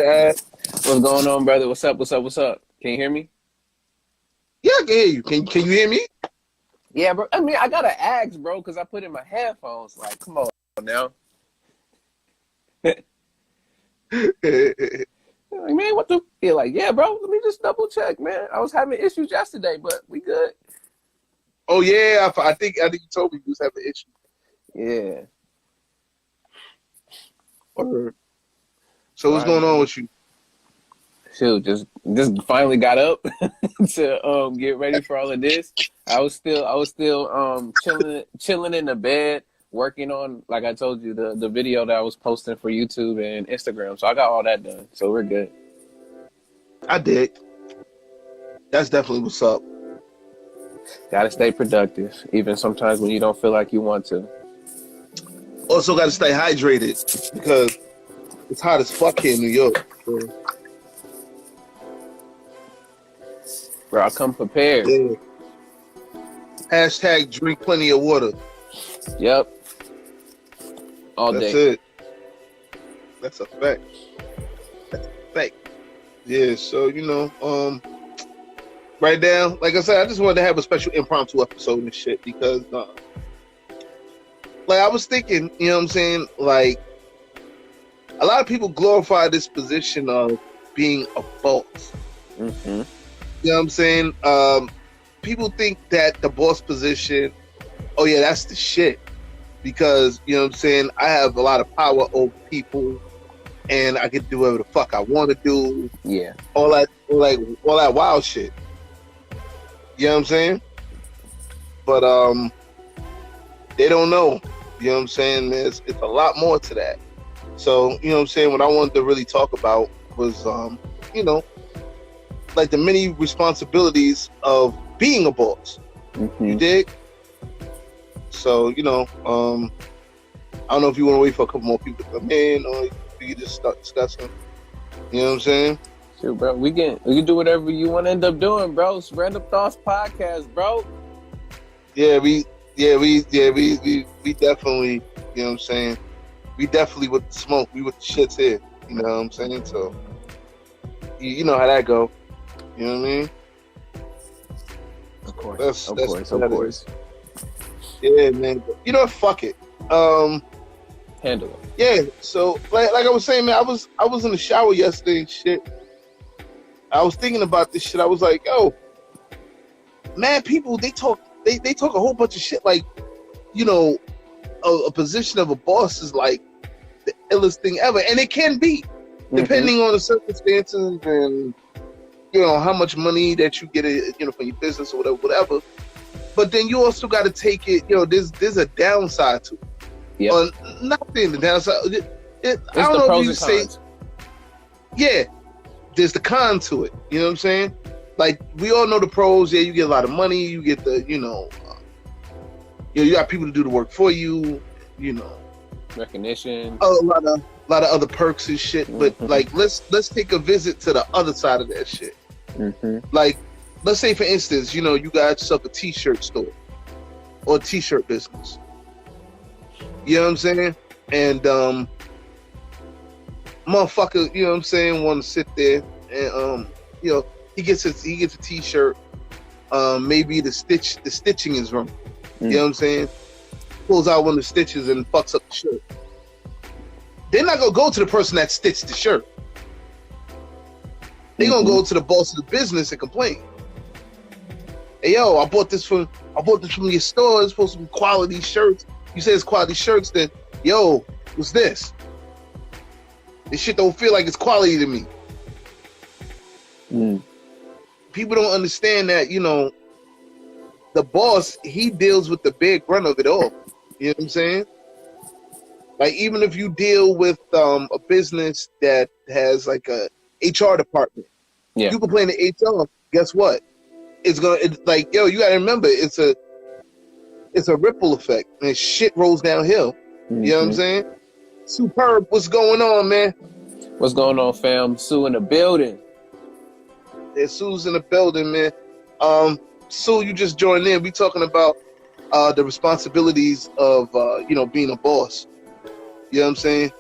Ad. What's going on, brother? What's up? What's up? What's up? Can you hear me? Yeah, I can hear you. Can you hear me? Yeah, bro. I mean, I gotta ask, bro, because I put in my headphones. Like, come on now. Like, man, what the? Yeah, like, yeah, bro. Let me just double check, man. I was having issues yesterday, but we good. Oh yeah, I think you told me you was having issues. Yeah. Word. So what's All right, going on man. with you? Shoot, just finally got up to get ready for all of this. I was still chilling in the bed, working on, like I told you, the video that I was posting for YouTube and Instagram. So I got all that done. So we're good. I did. That's definitely what's up. Gotta stay productive, even sometimes when you don't feel like you want to. Also got to stay hydrated because it's hot as fuck here in New York. So, Bro, I come prepared. yeah. Hashtag drink plenty of water. Yep. All That's day. it. That's a fact. That's a fact. Yeah, so right now, like I said, I just wanted to have a special impromptu episode and shit because like I was thinking, you know what I'm saying? Like a lot of people glorify this position of being a boss. Mm-hmm. You know what I'm saying? People think that the boss position, oh yeah, that's the shit. Because, you know what I'm saying, I have a lot of power over people and I can do whatever the fuck I want to do. Yeah. All that wild shit. You know what I'm saying? But they don't know. You know what I'm saying? It's a lot more to that. So, you know what I'm saying, what I wanted to really talk about was like the many responsibilities of being a boss. Mm-hmm. You dig? So, I don't know if you want to wait for a couple more people to come in or we can just start discussing. You know what I'm saying? Sure, bro. We can do whatever you want to end up doing, bro. It's Randumb Thoughtz podcast, bro. Yeah, we definitely, you know what I'm saying? We definitely with the smoke, we with the shits here. You know what I'm saying? So you know how that go. You know what I mean? Of course. Of course. Yeah, man. You know what? Fuck it. Handle it. Yeah. So, like I was saying, man, I was in the shower yesterday and shit. I was thinking about this shit. I was like, yo, man, people they talk a whole bunch of shit. Like, a position of a boss is like the illest thing ever, and it can be, depending on the circumstances and how much money that you get, from your business or whatever. But then you also got to take it. There's a downside to it. Yeah. Not saying the downside. I don't the know pros if you and say. cons. Yeah, there's the con to it. You know what I'm saying? Like we all know the pros. Yeah, you get a lot of money. You get the you got people to do the work for you. Recognition. A lot of other perks and shit. But like, let's take a visit to the other side of that shit. Mm-hmm. Like, let's say for instance, you got yourself a t-shirt store or a t-shirt business. You know what I'm saying? And motherfucker, you know what I'm saying, want to sit there and he gets a t-shirt. Maybe the stitching is wrong. You know what I'm saying? Pulls out one of the stitches and fucks up the shirt. They're not gonna go to the person that stitched the shirt. They're gonna go to the boss of the business and complain. Hey yo, I bought this from your store. It's supposed to be quality shirts. You say it's quality shirts, then yo, what's this? This shit don't feel like it's quality to me. People don't understand that, the boss, he deals with the big brunt of it all. You know what I'm saying? Like, even if you deal with a business that has like a HR department, you complain to HR, guess what? It's like, yo, you gotta remember, it's a ripple effect and shit rolls downhill. You know what I'm saying? Superb, what's going on, man? What's going on, fam? Sue in the building. Yeah, Sue's in the building, man. Sue, you just joined in. We talking about the responsibilities of being a boss. You know what I'm saying?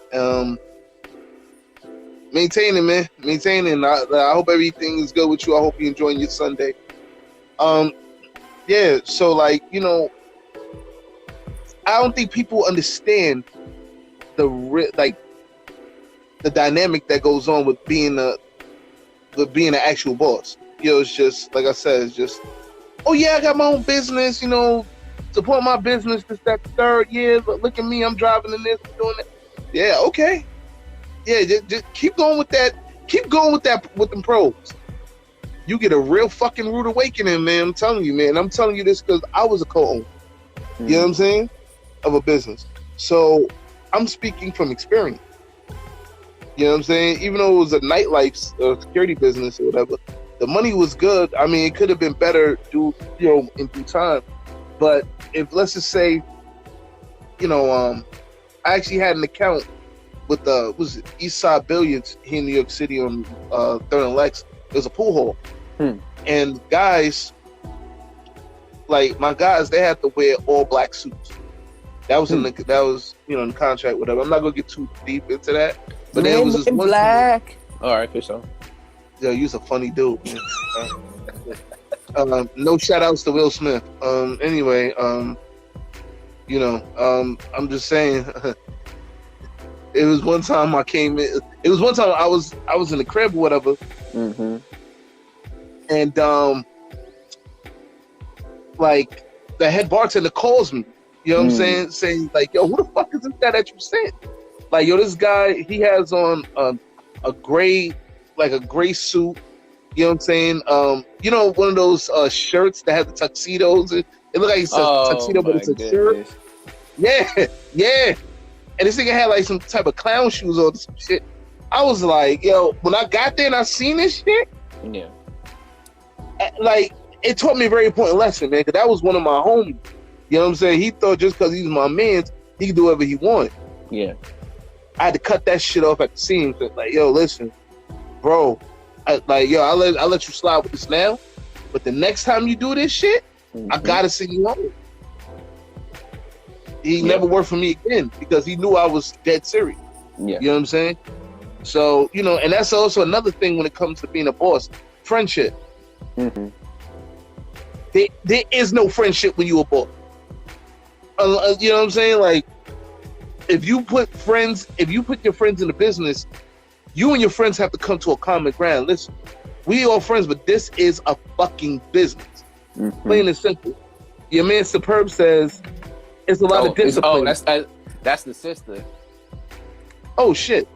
Maintaining, man. Maintaining. I hope everything is good with you. I hope you're enjoying your Sunday. Yeah. So, like, I don't think people understand the dynamic that goes on with being an actual boss. It's just like I said. It's just, oh yeah, I got my own business. Support my business. This, that, the third. Yeah, look at me. I'm driving in this, doing that. Yeah. Okay. Yeah, just keep going with that. Keep going with that with them pros. You get a real fucking rude awakening, man. I'm telling you, man. I'm telling you this because I was a co-owner. You know what I'm saying? Of a business. So I'm speaking from experience. You know what I'm saying? Even though it was a nightlife security business or whatever, the money was good. I mean, it could have been better in due time. But if, let's just say, I actually had an account with East Side Billiards here in New York City on 3rd and Lex. It was a pool hall. And guys, like my guys, they had to wear all black suits. That was in the contract, whatever. I'm not gonna get too deep into that. But there was this one black. All right, for sure. Yo, you's a funny dude, man. No shout outs to Will Smith. Anyway, I'm just saying. It was one time I came in. It was one time I was in the crib or whatever. And like the head bartender calls me. You know what I'm saying like, yo, who the fuck is this guy that you sent? Like, yo, this guy, he has on a gray suit. You know what I'm saying? One of those shirts that have the tuxedos. It looked like it's a tuxedo, but it's a shirt. Yeah. And this nigga had like some type of clown shoes or some shit. I was like, yo, when I got there and I seen this shit, like, it taught me a very important lesson, man, because that was one of my homies. You know what I'm saying? He thought just because he was my man, he could do whatever he wanted. Yeah. I had to cut that shit off at the seams. Like, yo, listen, bro, I'll let you slide with this now, but the next time you do this shit, I gotta send you home. He never worked for me again because he knew I was dead serious. Yeah. You know what I'm saying? So, and that's also another thing when it comes to being a boss. Friendship. There is no friendship when you a boss. You know what I'm saying? Like, if you put your friends in the business, you and your friends have to come to a common ground. Listen, we all friends, but this is a fucking business. Plain and simple. Your man Superb says it's a lot of discipline. That's the sister. Oh shit.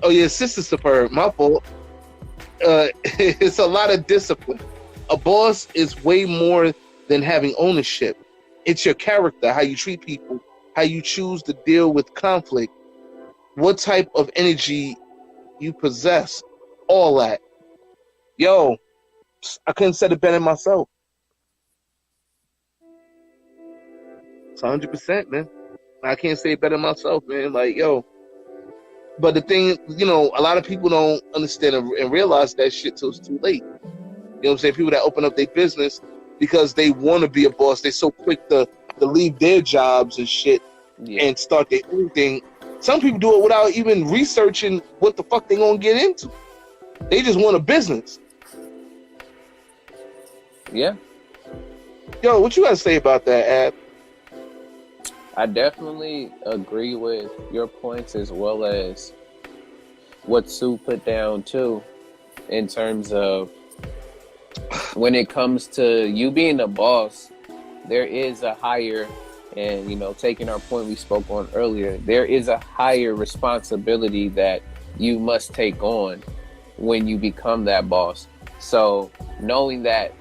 Oh yeah, sister Superb. My fault. It's a lot of discipline. A boss is way more than having ownership. It's your character, how you treat people, how you choose to deal with conflict, what type of energy you possess, all that. Yo, I couldn't say it better myself. It's 100%, man. I can't say it better myself, man. Like, yo. But the thing, a lot of people don't understand and realize that shit till it's too late. You know what I'm saying? People that open up their business because they want to be a boss. They're so quick to leave their jobs and shit and start their own thing. Some people do it without even researching what the fuck they gonna get into. They just want a business. Yeah. Yo, what you gotta say about that, Ab? I definitely agree with your points as well as what Sue put down too, in terms of when it comes to you being a boss, there is a higher, and taking our point we spoke on earlier, there is a higher responsibility that you must take on when you become that boss. So knowing that,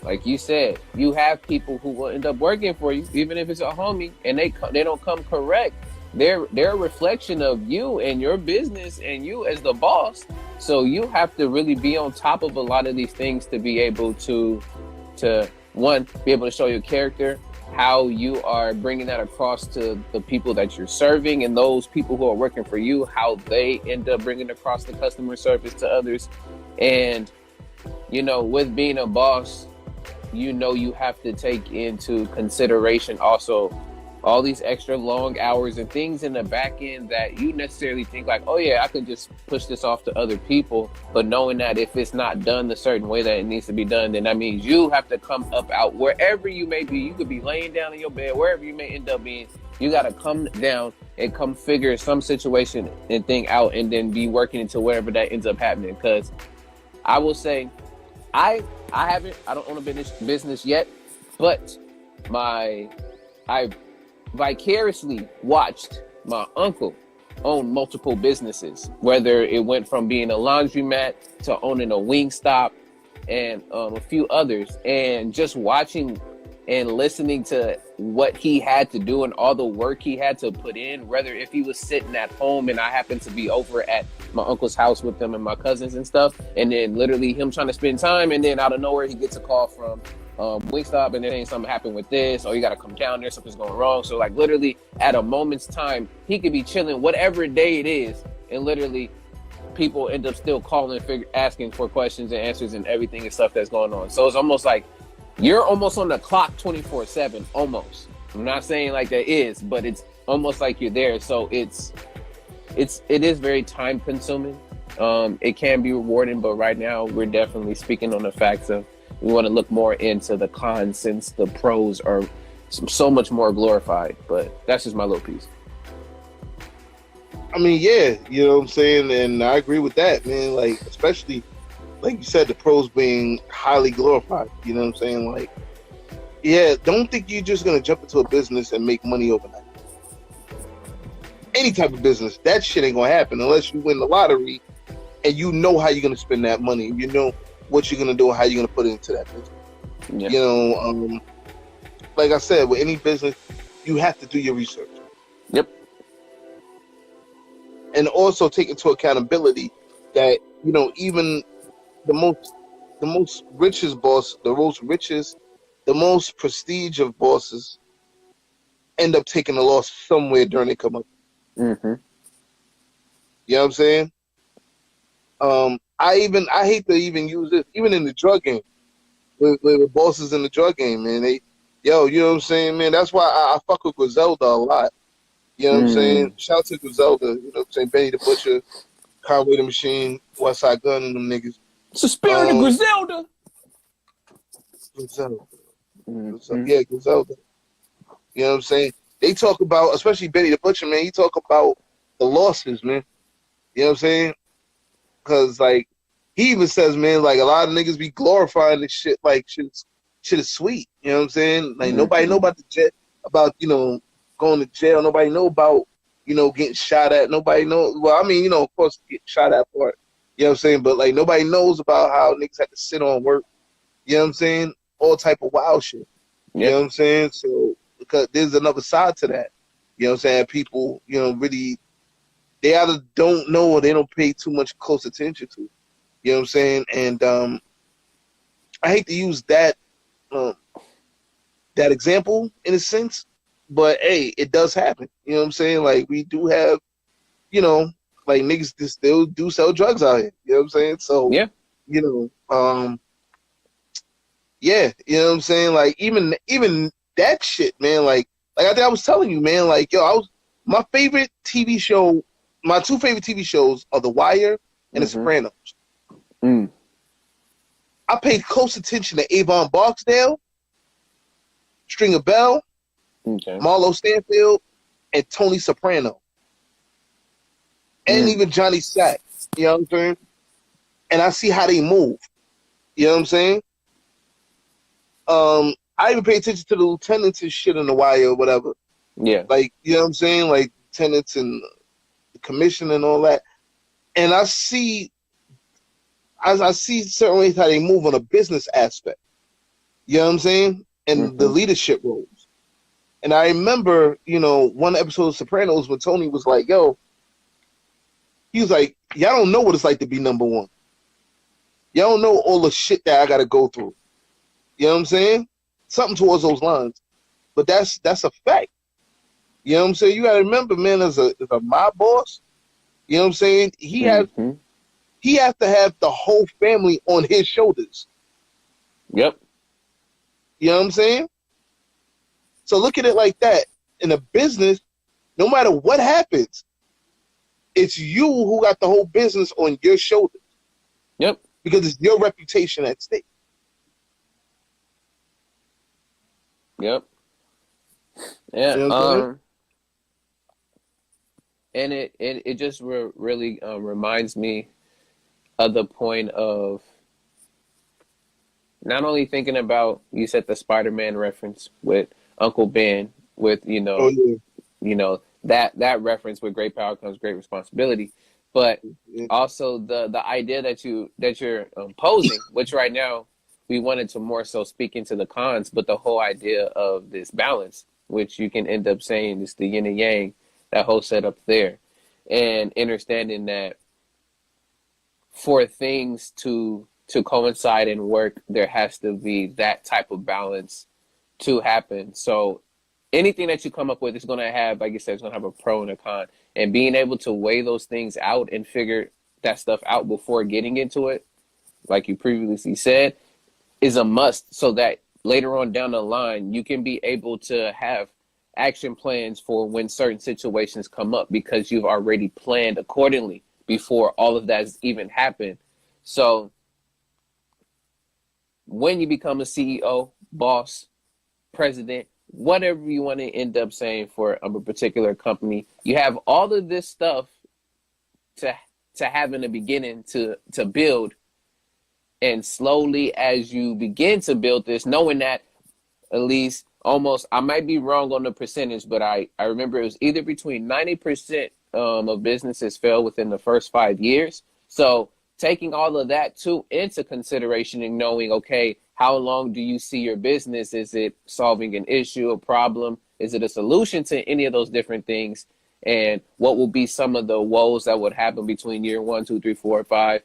like you said, you have people who will end up working for you, even if it's a homie, and they don't come correct. They're a reflection of you and your business and you as the boss. So you have to really be on top of a lot of these things to be able to one, be able to show your character, how you are bringing that across to the people that you're serving, and those people who are working for you, how they end up bringing across the customer service to others. And, with being a boss, you have to take into consideration also all these extra long hours and things in the back end that you necessarily think like, oh yeah, I could just push this off to other people. But knowing that if it's not done the certain way that it needs to be done, then that means you have to come up out wherever you may be. You could be laying down in your bed, wherever you may end up being. You got to come down and come figure some situation and thing out, and then be working until wherever that ends up happening. Because I will say, I don't own a business yet, but I vicariously watched my uncle own multiple businesses, whether it went from being a laundromat to owning a Wingstop and a few others, and just watching and listening to what he had to do and all the work he had to put in, whether if he was sitting at home and I happened to be over at my uncle's house with them and my cousins and stuff, and then literally him trying to spend time, and then out of nowhere he gets a call from Wingstop, and then something happened with this, or you got to come down there, something's going wrong. So like literally at a moment's time, he could be chilling whatever day it is, and literally people end up still calling, asking for questions and answers and everything and stuff that's going on. So it's almost like you're almost on the clock 24/7, almost. I'm not saying like that is, but it's almost like you're there. So it is very time consuming. It can be rewarding, but right now we're definitely speaking on the facts of we want to look more into the cons, since the pros are so much more glorified. But that's just my little piece. I mean, yeah, you know what I'm saying? And I agree with that, man. Like, especially, like you said, the pros being highly glorified. You know what I'm saying? Like, yeah, don't think you're just going to jump into a business and make money overnight. Any type of business, that shit ain't going to happen unless you win the lottery and you know how you're going to spend that money. You know what you're going to do and how you're going to put it into that business. Yeah. You know, like I said, with any business, you have to do your research. Yep. And also take into accountability that, you know, even the most richest boss, the most prestige of bosses end up taking a loss somewhere during their come up. Mm-hmm. You know what I'm saying? I hate to even use this, even in the drug game, with bosses in the drug game, man. You know what I'm saying, man? That's why I fuck with Griselda a lot. You know what I'm saying? Shout out to Griselda, you know what I'm saying? Benny the Butcher, Conway the Machine, Westside Gun, and them niggas. It's the spirit of Griselda. Griselda. Yeah, Griselda. You know what I'm saying? They talk about, especially Benny the Butcher, man, he talk about the losses, man. You know what I'm saying? Because, like, he even says, man, like, a lot of niggas be glorifying this shit like shit is sweet. You know what I'm saying? Like, nobody know about you know, going to jail. Nobody know about, you know, getting shot at. Nobody know. Well, I mean, you know, of course, get shot at part. You know what I'm saying? But, like, nobody knows about how niggas had to sit on work. You know what I'm saying? All type of wild shit. You know what I'm saying? So, because there's another side to that. You know what I'm saying? People, you know, really, they either don't know or they don't pay too much close attention to. You know what I'm saying? And I hate to use that example in a sense, but hey, it does happen. You know what I'm saying? Like, we do have, you know, like, niggas still do sell drugs out here. You know what I'm saying? So, yeah, you know, yeah, you know what I'm saying? Like, even that shit, man, like I think I was telling you, man, like, yo, my favorite TV show, my two favorite TV shows are The Wire and The Sopranos. I paid close attention to Avon Barksdale, Stringer Bell, Marlo Stanfield, and Tony Soprano. And even Johnny Sack. You know what I'm saying? And I see how they move. You know what I'm saying? I even pay attention to the lieutenants and shit in The Wire or whatever. Yeah. Like, you know what I'm saying? Like, lieutenants and the commission and all that. And I see certain ways how they move on a business aspect. You know what I'm saying? And the leadership roles. And I remember, you know, one episode of Sopranos when Tony was like, yo, he was like, y'all don't know what it's like to be number one. Y'all don't know all the shit that I got to go through. You know what I'm saying? Something towards those lines. But that's a fact. You know what I'm saying? You got to remember, man, as a mob boss, you know what I'm saying? He has to have the whole family on his shoulders. Yep. You know what I'm saying? So look at it like that. in a business, no matter what happens, it's you who got the whole business on your shoulders. Yep. Because it's your reputation at stake. Yep. Yeah. You know what I'm saying? And it just really reminds me of the point of not only thinking about, you said the Spider-Man reference with Uncle Ben, with that reference with great power comes great responsibility, but also the idea that you're posing, which right now we wanted to more so speak into the cons, but the whole idea of this balance, which you can end up saying is the yin and yang, that whole setup there, and understanding that for things to coincide and work, there has to be that type of balance to happen. So anything that you come up with is going to have, like you said, it's going to have a pro and a con. And being able to weigh those things out and figure that stuff out before getting into it, like you previously said, is a must, so that later on down the line, you can be able to have action plans for when certain situations come up, because you've already planned accordingly before all of that's even happened. So when you become a CEO, boss, president, whatever you want to end up saying for a particular company, you have all of this stuff to have in the beginning to build. And slowly, as you begin to build this, knowing that at least almost, I might be wrong on the percentage, but I remember it was either between 90% of businesses fail within the first 5 years. So taking all of that too into consideration and knowing, okay, how long do you see your business? Is it solving an issue, a problem? Is it a solution to any of those different things? And what will be some of the woes that would happen between year 1, 2, 3, 4, 5?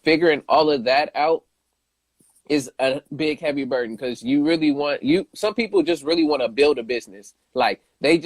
Figuring all of that out is a big, heavy burden, because some people just really want to build a business. Like they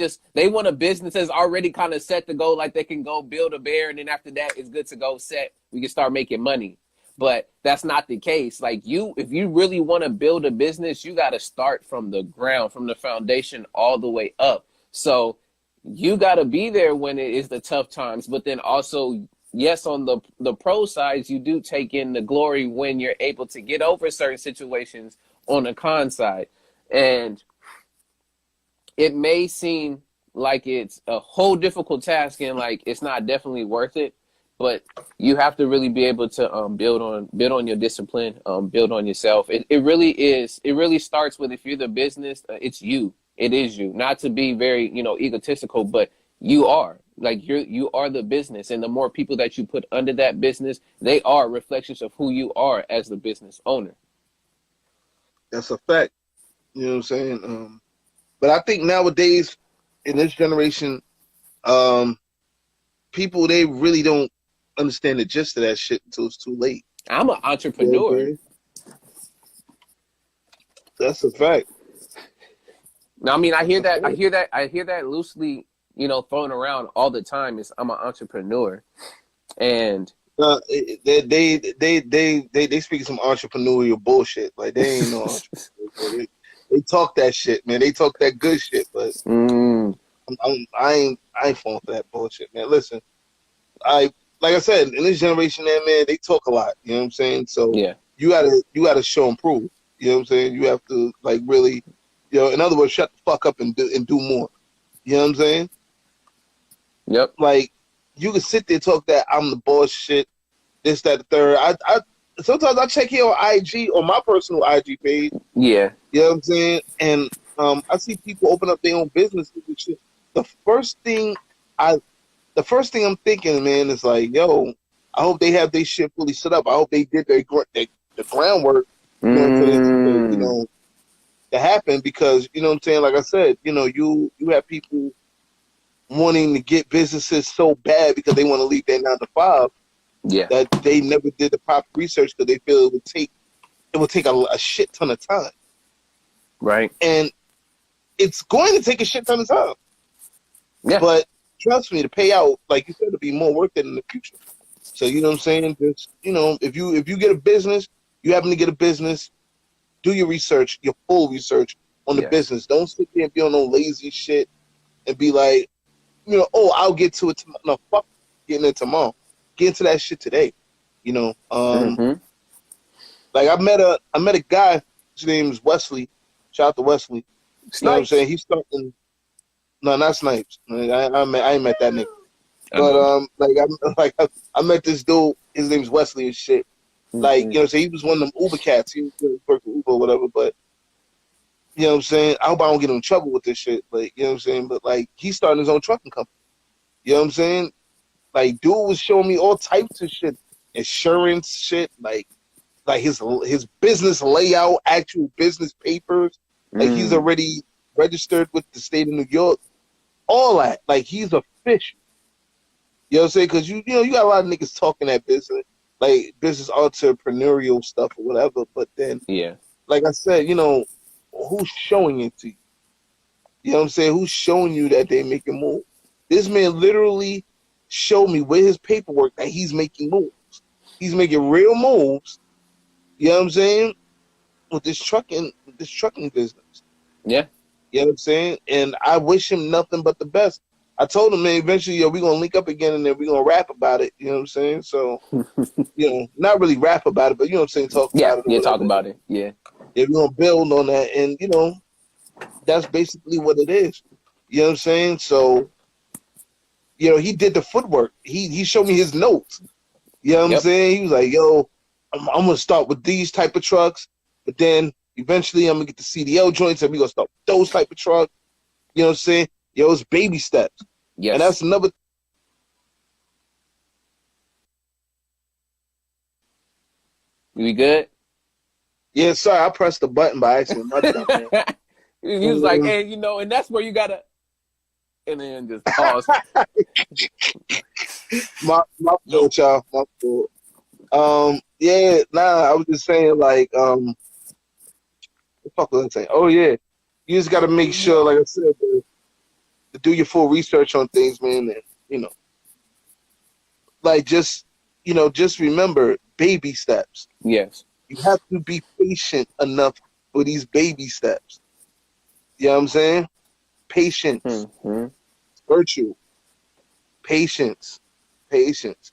want a business that's already kind of set to go, like they can go build a bear, and then after that it's good to go, set, we can start making money. But that's not the case. Like if you really want to build a business, you got to start from the ground, from the foundation all the way up. So you got to be there when it is the tough times, but then also, yes, on the pro side, you do take in the glory when you're able to get over certain situations on the con side. And it may seem like it's a whole difficult task and like it's not definitely worth it, but you have to really be able to build on your discipline, build on yourself. It really is. It really starts with, if you're the business, it's you. It is you. Not to be very, egotistical, but you are. Like you are the business, and the more people that you put under that business, they are reflections of who you are as the business owner. That's a fact. You know what I'm saying? But I think nowadays, in this generation, people, they really don't understand the gist of that shit until it's too late. I'm an entrepreneur. Okay. That's a fact. Now, I mean, I hear that loosely, thrown around all the time. Is I'm an entrepreneur, and they speak some entrepreneurial bullshit. Like they ain't no entrepreneurs. They talk that shit, man. They talk that good shit, but I ain't falling for that bullshit, man. Listen, like I said, in this generation, man, they talk a lot. You know what I'm saying? So yeah, you gotta show and prove. You know what I'm saying? You have to really, in other words, shut the fuck up and do more. You know what I'm saying? Yep. Like, you can sit there and talk that I'm the boss shit, this, that, the third. I sometimes I check here on IG, on my personal IG page. Yeah. You know what I'm saying? And I see people open up their own businesses and shit. The first thing I'm thinking, man, is like, yo, I hope they have their shit fully set up. I hope they did the groundwork, for this, to happen, because, you know what I'm saying? Like I said, you have people wanting to get businesses so bad because they want to leave their 9 to 5. Yeah. That they never did the proper research because they feel it would take a shit ton of time. Right. And it's going to take a shit ton of time. Yeah. But trust me, to pay out, like you said, to be more worth it in the future. So, you know what I'm saying? Just, if you get a business, you happen to get a business, do your research, your full research on the business. Don't sit there and be on no lazy shit. and be like, you know, oh, I'll get to it tomorrow. No, fuck getting it tomorrow. Get into that shit today. You know, Mm-hmm. like I met a guy. His name is Wesley. Shout out to Wesley. You know what I'm Snipes. saying? He's starting. No, not Snipes. I ain't met that nigga. I But know. I met this dude. His name's Wesley and shit. Like, Mm-hmm. you know what I'm saying? He was one of them Uber cats. He was working Uber or whatever. But you know what I'm saying? I hope I don't get in trouble with this shit. Like, you know what I'm saying? But like, he's starting his own trucking company. You know what I'm saying? Like, dude was showing me all types of shit, insurance shit, like his business layout, actual business papers. Like, he's Mm. already registered with the state of New York. All that. Like, he's official. You know what I'm saying? Because you know, you got a lot of niggas talking that business, like business entrepreneurial stuff or whatever. But then, Yeah. like I said, you know, who's showing it to you? You know what I'm saying? Who's showing you that they making moves? This man literally showed me with his paperwork that he's making moves. He's making real moves. You know what I'm saying? With this trucking business. Yeah. You know what I'm saying? And I wish him nothing but the best. I told him, man, eventually, yo, we're gonna link up again and then we're gonna rap about it. You know what I'm saying? So, you know, not really rap about it, but you know what I'm saying, talk Yeah. about it or Yeah. Talk whatever. about it. Yeah. Yeah, we're gonna build on that, and you know, that's basically what it is. You know what I'm saying? So, you know, he did the footwork. He showed me his notes. You know what I'm Yep. saying? He was like, yo, I'm gonna start with these type of trucks, but then eventually I'm gonna get the CDL joints and we're gonna start with those type of trucks. You know what I'm saying? Yo, it's baby steps. And Yes. that's another. We good? Yeah, sorry, I pressed the button by accident. My dumb man. He was like, hey, you know, and that's where you gotta, and then just pause. My fault, y'all. My fault. Yeah, nah, I was just saying, like, what the fuck was I saying? Oh yeah, you just got to make sure, like I said, to do your full research on things, man, and you know, like just you know, just remember baby steps. Yes. You have to be patient enough for these baby steps. You know what I'm saying? Patience, Mm-hmm. virtue, patience, patience.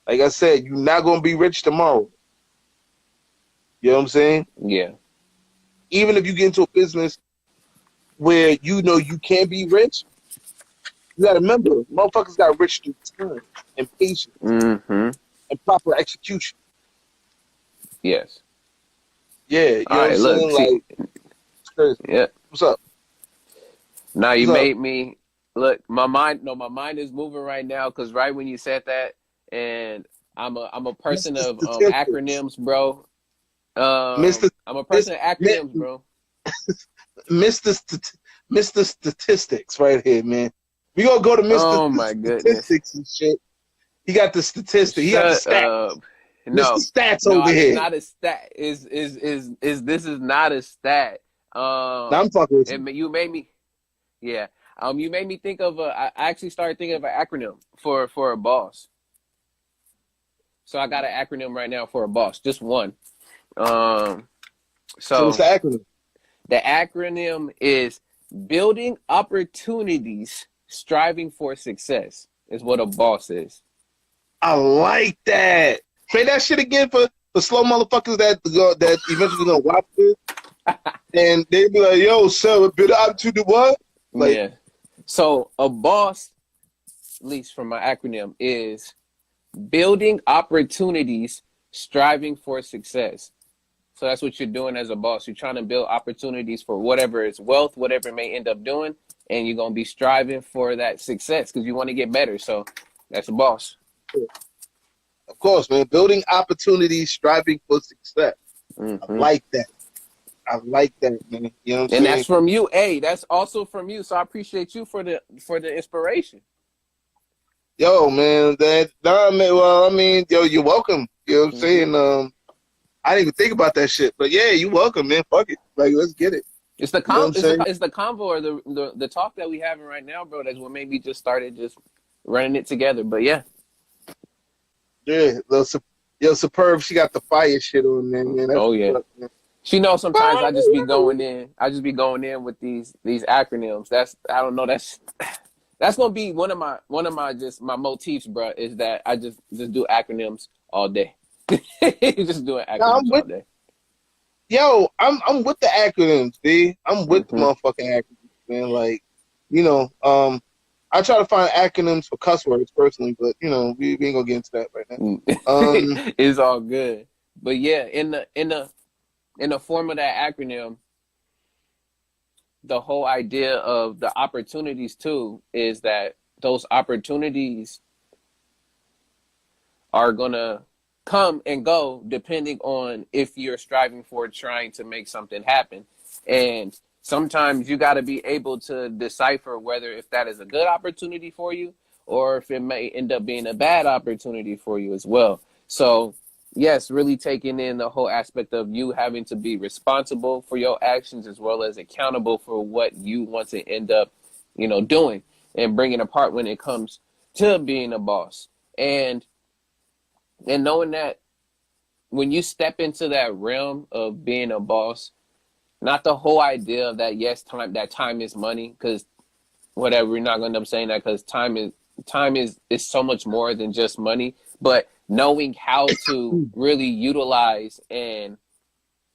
Like I said, you're not gonna be rich tomorrow. You know what I'm saying? Yeah. Even if you get into a business where you know you can be rich, you gotta remember, motherfuckers got rich through time and patience Mm-hmm. and proper execution. Yes. Yeah, you All know what I'm right. Look. saying? See. Like, it's crazy. Yeah. What's up? Now you What's up? made me look. My mind. No, my mind is moving right now because right when you said that, and I'm a person Mr. of Statistics. acronyms, bro. Mr. I'm a This, person of acronyms, bro. Mr. Mr. Statistics right here, man. We gonna go to Mr. Oh my goodness. Statistics and shit. He got the statistic. He got the Shut stats. up. Mr. No, Stats no, over it's here. not a stat. Is this is not a stat. Now I'm fucking with you. You made me. Yeah. You made me think of I actually started thinking of an acronym for a boss. So I got an acronym right now for a boss, just one. Um, So what's so the acronym? the acronym is building opportunities, striving for success. Is what a boss is. I like that. Say that shit again for the slow motherfuckers that eventually gonna watch this, and they be like, "Yo, sir, a bit of opportunity what?" Like, Yeah. So a boss, at least from my acronym, is building opportunities, striving for success. So that's what you're doing as a boss. You're trying to build opportunities for whatever is wealth, whatever it may end up doing, and you're gonna be striving for that success because you want to get better. So that's a boss. of course, man, building opportunities, striving for success. I Hmm. like that. I like that, man. You know what I'm And that's saying? from you. Hey, that's also from you. So I appreciate you for the inspiration. Yo, man, that nah, man. Well, I mean, yo, you're welcome. You know what I'm Hmm. saying? I didn't even think about that shit, but yeah, you welcome, man. Fuck it, like let's get it. It's the You know what I'm saying? it's the convo or the talk that we having right now, bro. That's what made me just started just running it together. But yeah, Yeah, yo, superb. She got the fire shit on there, man. That's oh what's yeah, up, man. You know, sometimes I just be going in with these acronyms. I don't know, that's gonna be one of my just my motifs, bro, is that I just do acronyms all day. Just doing Nah, acronyms all day. I'm with the acronyms, B. I'm with the motherfucking acronyms, man. Like, you know, I try to find acronyms for cuss words personally, but you know, we ain't gonna get into that right now. It's all good. But yeah, in the form of that acronym, the whole idea of the opportunities too is that those opportunities are gonna come and go depending on if you're striving for trying to make something happen. And sometimes you got to be able to decipher whether if that is a good opportunity for you or if it may end up being a bad opportunity for you as well. So yes, really taking in the whole aspect of you having to be responsible for your actions as well as accountable for what you want to end up, doing and bringing apart when it comes to being a boss. And knowing that when you step into that realm of being a boss, not the whole idea of that, yes, time is money, because whatever, we're not going to end up saying that, because time is so much more than just money, but knowing how to really utilize and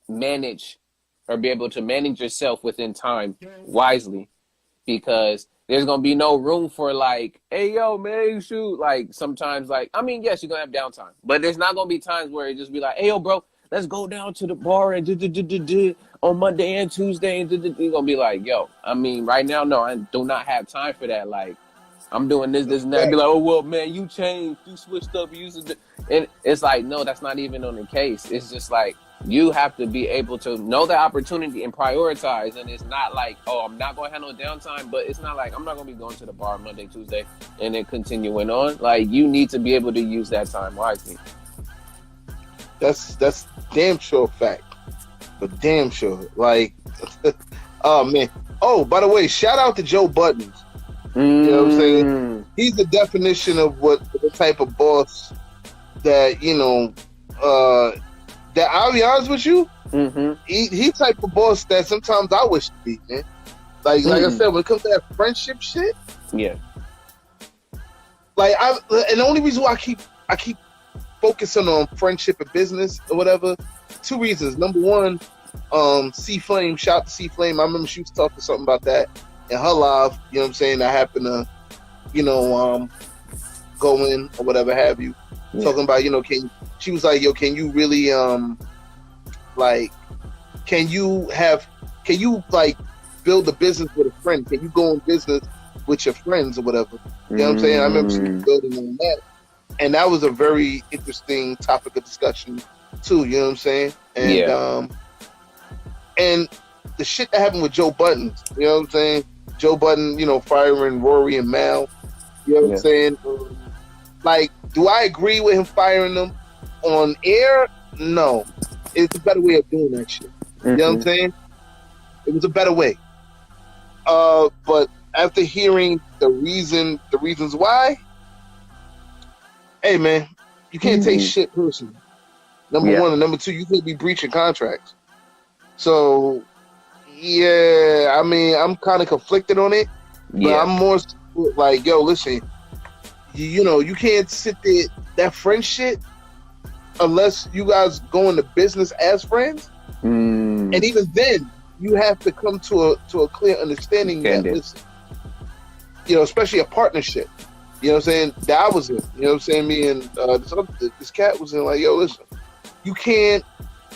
manage or be able to manage yourself within time wisely, because there's going to be no room for like, hey, yo, man, shoot. Like sometimes yes, you're going to have downtime, but there's not going to be times where it just be like, hey, yo, bro, let's go down to the bar and on Monday and Tuesday. And you're going to be like, yo, right now, no, I do not have time for that. Like, I'm doing this, and that. Be like, oh, well, man, you changed, you switched up, and it's like, no, that's not even on the case. It's just like, you have to be able to know the opportunity and prioritize. And it's not like, oh, I'm not going to have no downtime, but it's not like I'm not going to be going to the bar Monday, Tuesday, and then continuing on. Like, you need to be able to use that time wisely. That's damn sure fact. But damn sure. Like, oh, man. Oh, by the way, shout out to Joe Buttons. You know what I'm saying? He's the definition of the type of boss that, that I'll be honest with you, he type of boss that sometimes I wish to be, man. Like I said, when it comes to that friendship shit, yeah. Like and the only reason why I keep focusing on friendship and business or whatever, two reasons. Number one, C Flame, shout out to C Flame. I remember she used to talk to something about that in her live. You know what I'm saying? I happened to, go in or whatever have you. Yeah. Talking about, she was like, yo, can you really, can you build a business with a friend? Can you go in business with your friends or whatever? You know what I'm saying? I remember she was building on that. And that was a very interesting topic of discussion too, you know what I'm saying? And, and the shit that happened with Joe Buttons, you know what I'm saying? Joe Budden, firing Rory and Mal, you know what I'm saying? Do I agree with him firing them on air? No. It's a better way of doing that shit. You know what I'm saying? It was a better way. But after hearing the reasons why, hey man, you can't take shit personally. Number one, and number two, you could be breaching contracts. So yeah, I'm kind of conflicted on it, but I'm more like, yo, listen, you can't sit there, that friend shit, unless you guys go into business as friends. And even then, you have to come to a clear understanding that, listen, especially a partnership. You know what I'm saying? That was it. You know what I'm saying? Me and this cat was in like, yo, listen, you can't,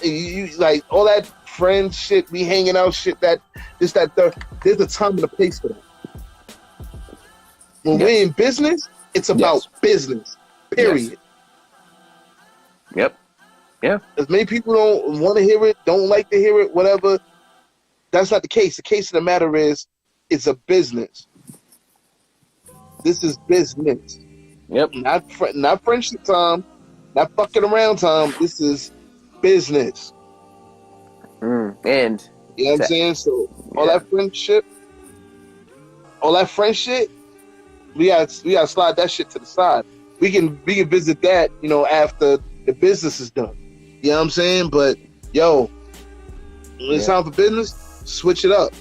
you like all that friend shit, we hanging out shit, that this, that, there's a time and a place for that. When we're in business, it's about business. Period. Yep. Yeah. As many people don't want to hear it, don't like to hear it, whatever. That's not the case. The case of the matter is, it's a business. This is business. Yep. Not friendship time, not fucking around time. This is business. And you know what I'm saying? So all that friendship, we gotta slide that shit to the side. We can visit that, after the business is done. You know what I'm saying? But yo, When it's time for business, switch it up.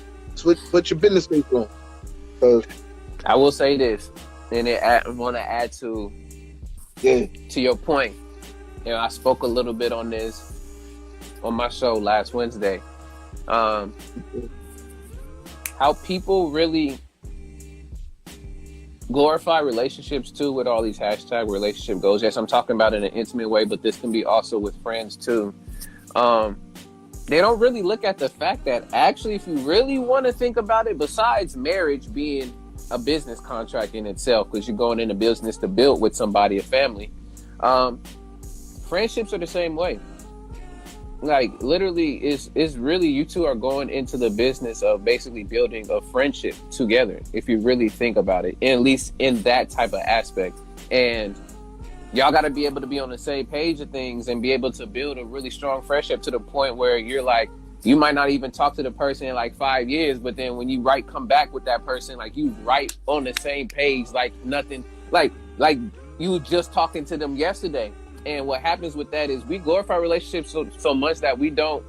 Put your business face on. I will say this, and I want to add to your point. You know, I spoke a little bit on this on my show last Wednesday. How people really glorify relationships too with all these hashtag relationship goals. Yes, I'm talking about it in an intimate way, but this can be also with friends too. They don't really look at the fact that actually, if you really want to think about it, besides marriage being a business contract in itself, because you're going into business to build with somebody, a family, friendships are the same way. Like literally, it's really, you two are going into the business of basically building a friendship together, if you really think about it, at least in that type of aspect. And y'all got to be able to be on the same page of things and be able to build a really strong friendship to the point where you're like, you might not even talk to the person in like 5 years, but then when you come back with that person, like you right on the same page, like nothing, like you were just talking to them yesterday. And what happens with that is we glorify relationships so much that we don't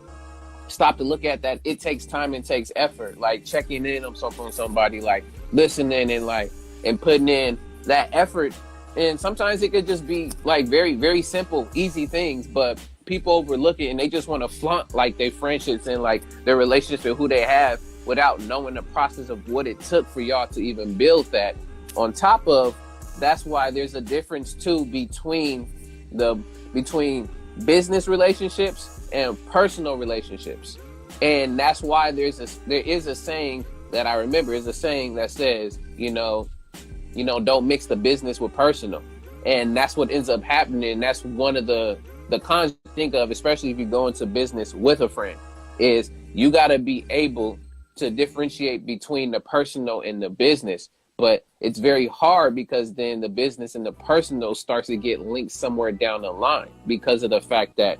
stop to look at that it takes time and takes effort, like checking in on somebody, like listening and putting in that effort. And sometimes it could just be like very, very simple, easy things, but people overlook it and they just want to flaunt like their friendships and like their relationships with who they have without knowing the process of what it took for y'all to even build that. On top of, that's why there's a difference too between business relationships and personal relationships. And that's why there is a saying that I remember, is a saying that says, don't mix the business with personal. And that's what ends up happening. That's one of the cons you think of, especially if you go into business with a friend, is you got to be able to differentiate between the personal and the business. But it's very hard because then the business and the personal starts to get linked somewhere down the line because of the fact that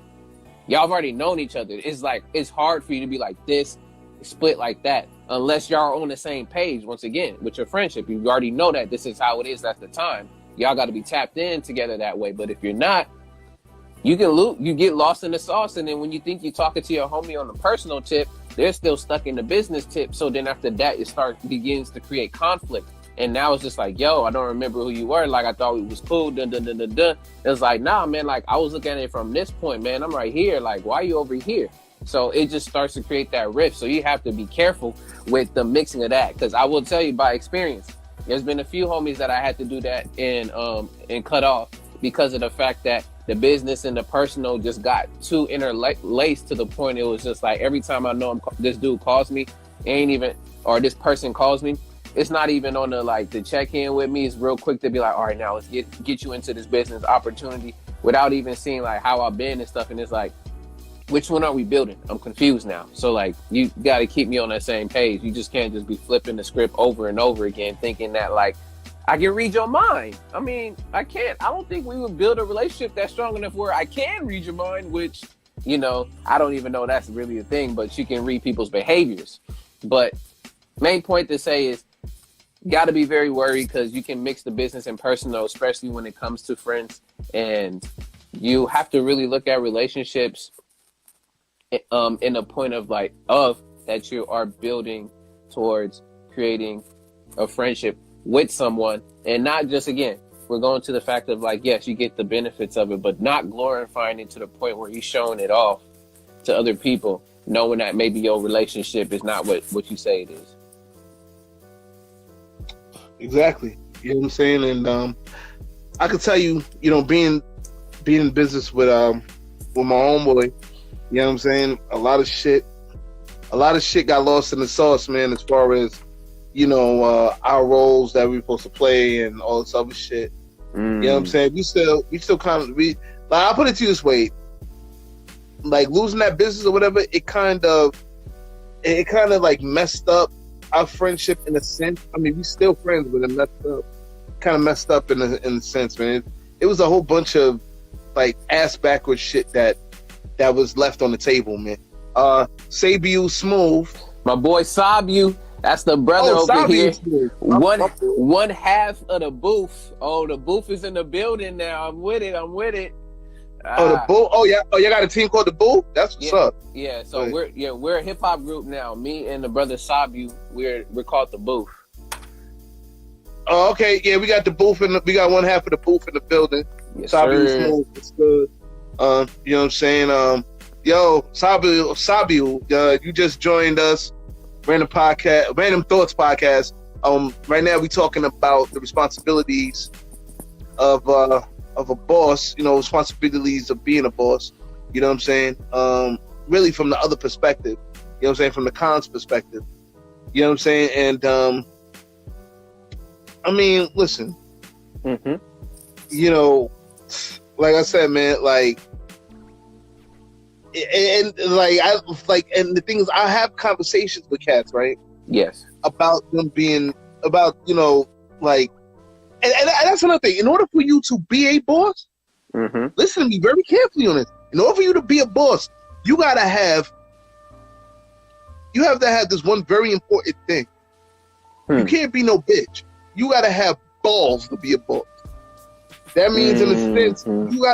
y'all have already known each other. It's like, it's hard for you to be like this, split like that, unless y'all are on the same page. Once again, with your friendship, you already know that this is how it is at the time. Y'all got to be tapped in together that way. But if you're not, you get lost in the sauce. And then when you think you're talking to your homie on the personal tip, they're still stuck in the business tip. So then after that, it begins to create conflict. And now it's just like, yo, I don't remember who you were. Like, I thought we was cool. Dun, dun, dun, dun, dun. It's like, nah, man, like, I was looking at it from this point, man. I'm right here. Like, why are you over here? So it just starts to create that rift. So you have to be careful with the mixing of that. Because I will tell you by experience, there's been a few homies that I had to do that and cut off because of the fact that the business and the personal just got too interlaced to the point it was just like, every time I know this dude calls me, or this person calls me, it's not even on the check in with me. It's real quick to be like, all right, now let's get you into this business opportunity without even seeing like how I've been and stuff. And it's like, which one are we building? I'm confused now. So like, you got to keep me on that same page. You just can't just be flipping the script over and over again, thinking that like, I can read your mind. I mean, I can't. I don't think we would build a relationship that's strong enough where I can read your mind, which, I don't even know that's really a thing, but you can read people's behaviors. But main point to say is, got to be very worried because you can mix the business and personal, especially when it comes to friends. And you have to really look at relationships in a point of that you are building towards creating a friendship with someone, and not just, again, we're going to the fact of like, yes, you get the benefits of it, but not glorifying it to the point where you're showing it off to other people, knowing that maybe your relationship is not what you say it is. Exactly. You know what I'm saying? And I could tell you, being in business with my homeboy, you know what I'm saying? A lot of shit got lost in the sauce, man, as far as, our roles that we're supposed to play and all this other shit. You know what I'm saying? We still kind of, I'll put it to you this way. Like losing that business or whatever, it kind of like messed up our friendship in a sense. I mean, we still friends, but it messed up in a sense, man. It was a whole bunch of like ass backwards shit that was left on the table, man. Sabu Smooth, my boy Sabu, that's the brother over here. One half of the booth. Oh, the booth is in the building now. I'm with it. Oh, the Bull. Oh yeah. Oh, you got a team called the Bull. That's what's Yeah, up. yeah. So we're a hip hop group now. Me and the brother Sabu, we're called the Booth. Oh, okay. Yeah, we got the booth we got one half of the booth in the building. Yes, Sabu sir. Smooth. It's good. You know what I'm saying? Yo, Sabu, you just joined us. Random Thoughtz podcast. Right now we talking about the responsibilities of a boss. You know, responsibilities of being a boss. You know what I'm saying? Really from the other perspective. You know what I'm saying? From the cons perspective. You know what I'm saying? And I mean, listen. Mm-hmm. You know, like I said, man, like, and the thing is, I have conversations with cats, right? Yes. About them being, you know, like, and that's another thing. In order for you to be a boss, Mm-hmm. listen to me very carefully on this. In order for you to be a boss, you have to have this one very important thing. You can't be no bitch. You gotta have balls to be a boss. That means, in a sense, you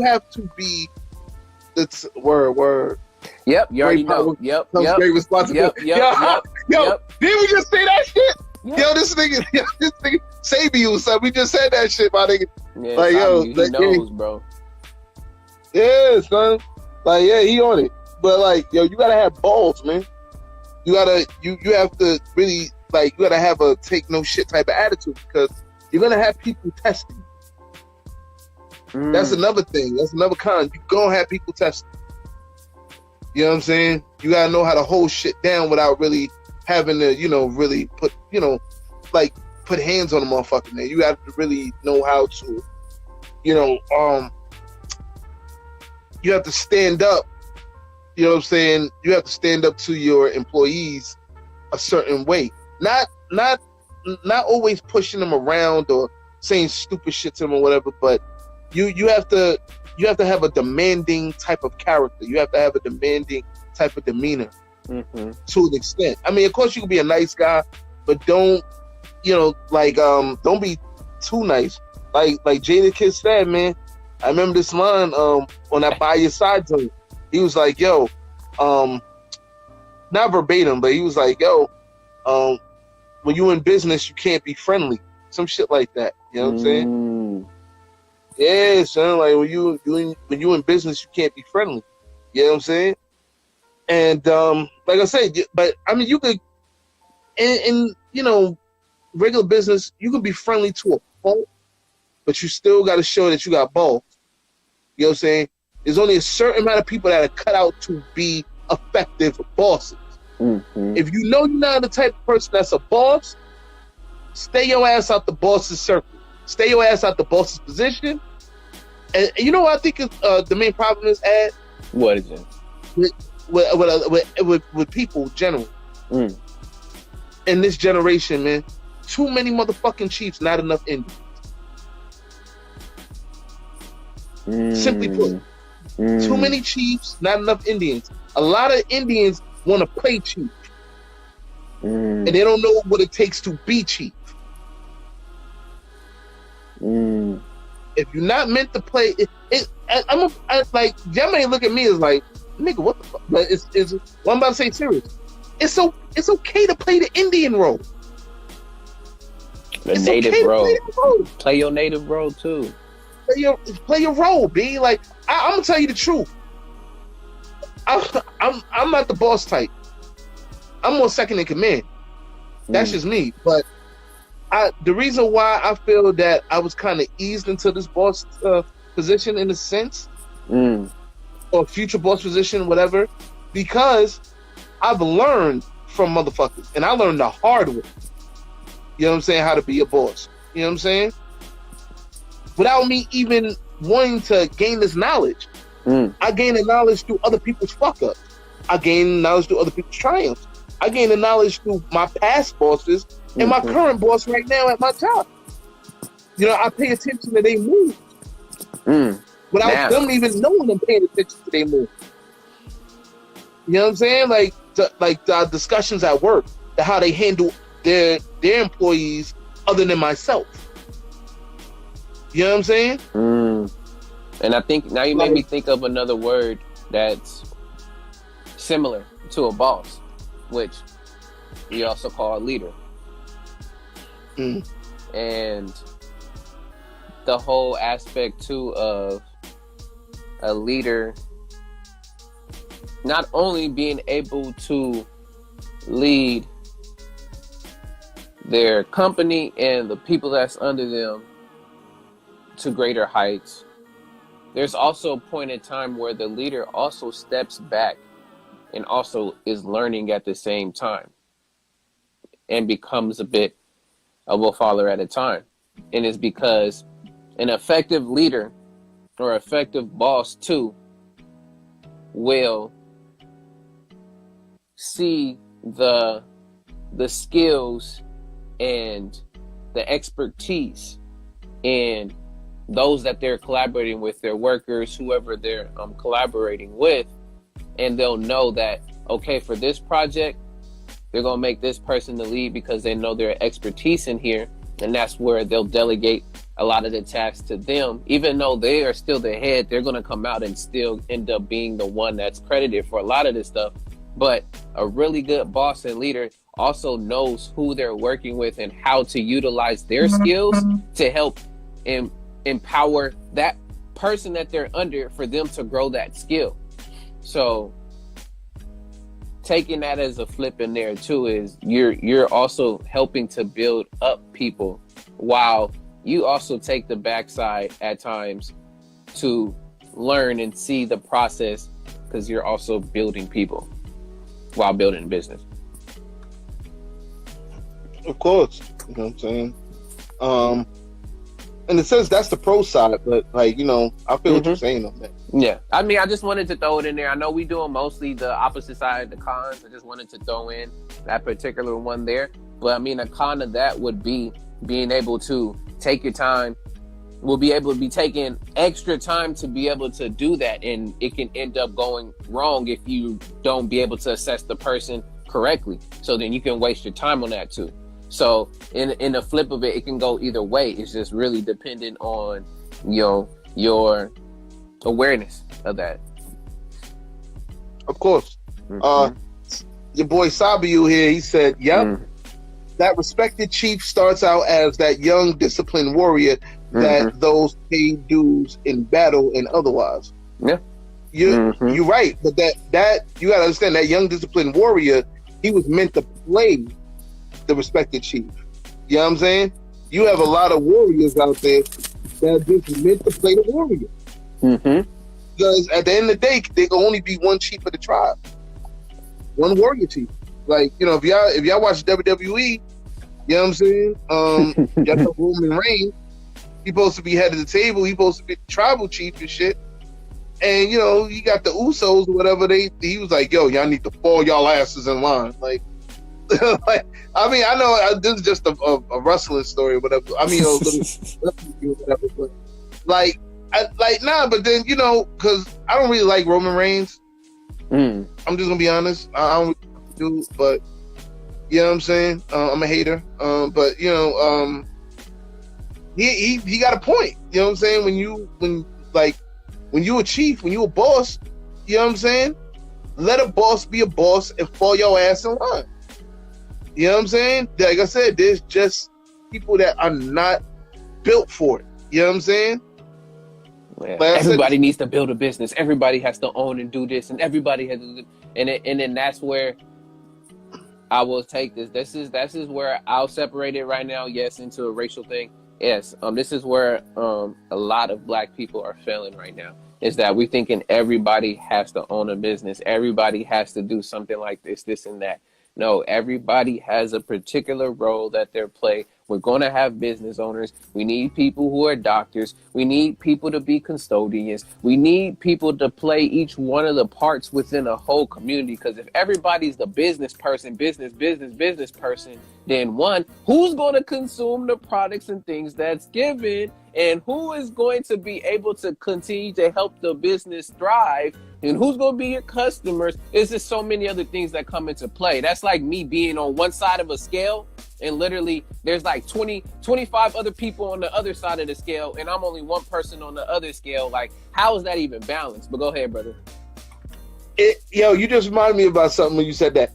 have to be. That's word. Yep, you already know. Yep. Great responsibility. Yo, didn't we just say that shit? Yep. Yo, this nigga, save you, son. We just said that shit, my nigga. Yeah, like, yo, he knows, bro. Yeah, son. Like, yeah, he on it. But like, yo, you gotta have balls, man. You have to really, like, you gotta have a take no shit type of attitude, because you're gonna have people testing. That's another thing. That's another con. You gonna have people testing. You know what I'm saying? You gotta know how to hold shit down without really having to, you know, really put, you know, like, put hands on the motherfucker, man. You have to really know how to, you know, you have to stand up. You know what I'm saying? You have to stand up to your employees a certain way. Not always pushing them around or saying stupid shit to them or whatever, but you have to have a demanding type of character. You have to have a demanding type of demeanor to an extent. I mean, of course you can be a nice guy, but don't, you know, like, don't be too nice. Like Jadakiss said, man. I remember this line on that By Your Side zone. He was like, yo, not verbatim, but he was like, yo, when you in business, you can't be friendly. Some shit like that. You know what I'm saying? Yeah, son. Like, when you in business, you can't be friendly. You know what I'm saying? And like I said, but I mean, you could, in you know, regular business, you could be friendly to a fault, but you still got to show that you got balls. You know what I'm saying? There's only a certain amount of people that are cut out to be effective bosses. If you know you're not the type of person that's a boss, stay your ass out the boss's circle. Stay your ass out the boss's position. And you know what I think the main problem is, Ad? What is it? With people in general. In this generation, man, too many motherfucking chiefs, not enough Indians. Simply put, too many chiefs, not enough Indians. A lot of Indians want to play chief, and they don't know what it takes to be chief. If you're not meant to play, like, y'all may look at me as like, nigga, what the fuck? But it's what I'm about to say serious. It's okay to play the Indian role. The native role. Play your native role too. Play your role, B. Like, I'm gonna tell you the truth. I'm not the boss type. I'm more second in command. That's just me. But the reason why I feel that I was kind of eased into this boss position, in a sense, or future boss position, whatever, because I've learned from motherfuckers, and I learned the hard way. You know what I'm saying? How to be a boss. You know what I'm saying? Without me even wanting to gain this knowledge. I gained the knowledge through other people's fuck ups. I gained knowledge through other people's triumphs. I gained the knowledge through my past bosses and my current boss right now at my job. You know, I pay attention to their moves without them even knowing I'm paying attention to their moves. You know what I'm saying? Like the discussions at work, how they handle their employees other than myself. You know what I'm saying? And I think now you made Like, me think of another word that's similar to a boss, which we also call a leader. mm, And the whole aspect too of a leader not only being able to lead their company and the people that's under them to greater heights, there's also a point in time where the leader also steps back and also is learning at the same time and becomes a bit of a father at a time. And it's because an effective leader or effective boss too will see the skills and the expertise in those that they're collaborating with, their workers, whoever they're collaborating with, and they'll know that, okay, for this project, they're going to make this person the lead because they know their expertise in here, and that's where they'll delegate a lot of the tasks to them. Even though they are still the head, they're going to come out and still end up being the one that's credited for a lot of this stuff. But a really good boss and leader also knows who they're working with and how to utilize their skills to help empower that person that they're under for them to grow that skill. So taking that as a flip in there too is you're also helping to build up people while you also take the backside at times to learn and see the process, because you're also building people while building a business. of course, you know what I'm saying. In a sense, that's the pro side, but like, you know, I feel what you're saying on that. Yeah, I mean, I just wanted to throw it in there. I know we doing mostly the opposite side, the cons. I just wanted to throw in that particular one there. But I mean, a con of that would be being able to take your time. We'll be able to be taking extra time to be able to do that, and it can end up going wrong if you don't be able to assess the person correctly. So then you can waste your time on that too. So in the flip of it, it can go either way. It's just really dependent on, you know, your awareness of that. Of course. Your boy Sabiu here, he said, yep, that respected chief starts out as that young disciplined warrior that those paid dues in battle and otherwise. Yeah. You're right, but that you gotta understand, that young disciplined warrior, he was meant to play the respected chief. You know what I'm saying? You have a lot of warriors out there that just meant to play the warrior. Because at the end of the day, there can only be one chief of the tribe, one warrior chief. Like, you know, if y'all watch WWE, you know what I'm saying? Y'all know Roman Reigns, he's supposed to be head of the table. He's supposed to be the tribal chief and shit. And, you know, you got the Usos or whatever. He was like, yo, y'all need to fall y'all asses in line. Like, like, I mean, I know this is just a wrestling story or whatever. I mean, a little whatever. But like, nah. But then, you know, because I don't really like Roman Reigns. I'm just gonna be honest. I don't do, but you know what I'm saying. I'm a hater. But you know, he got a point. You know what I'm saying. When you a chief, when you a boss, you know what I'm saying. Let a boss be a boss and fall your ass in line. You know what I'm saying? Like I said, there's just people that are not built for it. You know what I'm saying? Yeah. Like everybody needs to build a business. Everybody has to own and do this, and everybody has to, and then that's where I will take this. This is where I'll separate it right now. Yes, into a racial thing. Yes, this is where a lot of Black people are failing right now. Is that we're thinking everybody has to own a business. Everybody has to do something like this, and that. No, everybody has a particular role that they play. We're going to have business owners. We need people who are doctors. We need people to be custodians. We need people to play each one of the parts within a whole community. Because if everybody's the business person, business person, then one, who's going to consume the products and things that's given? And who is going to be able to continue to help the business thrive? And who's going to be your customers? There's just so many other things that come into play. That's like me being on one side of a scale and literally there's like 25 other people on the other side of the scale, and I'm only one person on the other scale. Like, how is that even balanced? But go ahead, brother. You just reminded me about something when you said that.